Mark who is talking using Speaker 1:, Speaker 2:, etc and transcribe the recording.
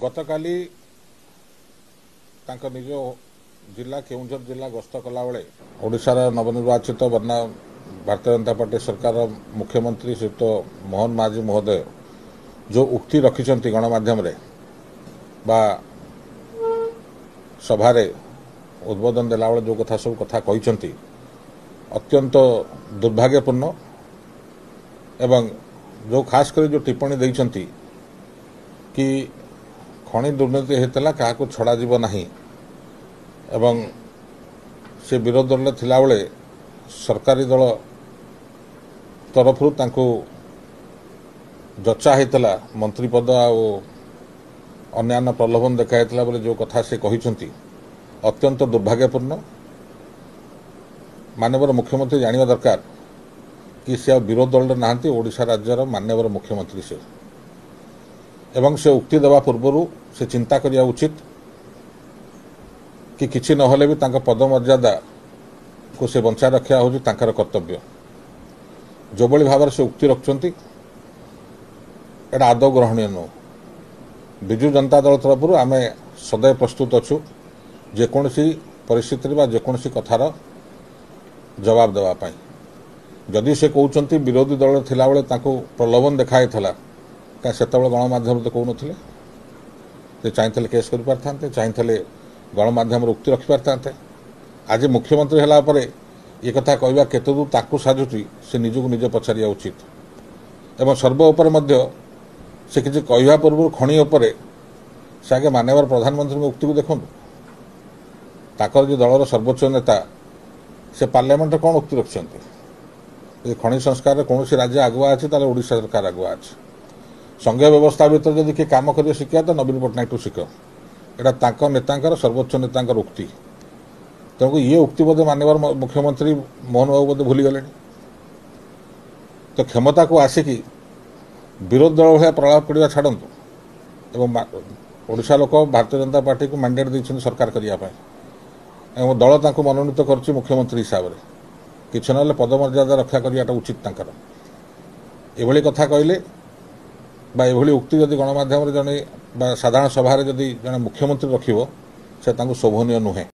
Speaker 1: गतकाली निज जिला केउंझर जिला गस्त कला बेले ओडिशार नवनिर्वाचित बन्ना भारतीय जनता पार्टी सरकार मुख्यमंत्री श्रीयुत मोहन माझी महोदय जो उक्ति रखिंट गणमाध्यम बा सभारे उद्बोधन देला बेले जो कथा सब कथा कहते अत्यंत दुर्भाग्यपूर्ण एवं जो खास कर जो टिप्पणी देइछंती कि खनि दुर्नीति होता क्या छड़ा जीव नहीं एवं से विरोध दल थिला बेले सरकारी दल तरफ जचा होता मंत्री पद अन्य प्रलोभन देखा बोले जो कथा से कहते अत्यंत दुर्भाग्यपूर्ण। माननीय मुख्यमंत्री जानिबा दरकार कि से विरोध दल नहांती ओडिशा राज्यर माननीय मुख्यमंत्री से एवं से उक्ति देवा पूर्व से चिंता करिया उचित कि किछि नहले भी तांका पद मर्यादा को से बंचा रखा हूँ तांकर कर्तव्य जो बड़ी भाव से उक्ति रखुंट एटा आदौ ग्रहणीय नुह। विजु जनता दल तरफ आम सदैव प्रस्तुत अच्छु जेकोसी परिस्थिति जेकोसी कथार जवाब देवाई। जदि से कहते विरोधी दल थिला बेले प्रलोभन देखाई क्या से गणमाध्यम तो कहून से चाहिए केस कर पारते चाहिए गणमाध्यम उक्ति रखिपारते। आज मुख्यमंत्री होला परे ये कथा कहवा केते दूर ताकू साजुची से निजको निजे पचारिया उचित एवं सर्वोपर से किसी कहवा पूर्व खनि उपरे से आगे माननीय प्रधानमंत्री उक्ति को देखु ताकर जो दलर सर्वोच्च नेता से पार्लियामेंट कौन उक्ति रखिंट खनि संस्कार कौन राज्य आगुआ अच्छे ओडिशा सरकार आगुआ अच्छे संघीय व्यवस्था भर जब किए कम कर शिखा तो नवीन पट्टनायक टू शिख एटा नेता सर्वोच्च नेता उक्ति तेणुक ये उक्ति बोधे माननीय मुख्यमंत्री मोहन बाबू बोधे भूलीगले तो क्षमता को आसिकी विरोध दल भाया प्रलाप करवा छाड़ू एवं ओडिशा लोक भारतीय जनता पार्टी को मैंडेट देते सरकार करने एवं दल तांको मनोनीत कर मुख्यमंत्री हिसाब से किसी ना पदमर्यादा रक्षा करवाटा उचित एभली कथा कहले एभली उक्ति जदि गणमाध्यम जड़े साधारण सभा जदि जड़े मुख्यमंत्री रखिबो से शोभनीय नुहे।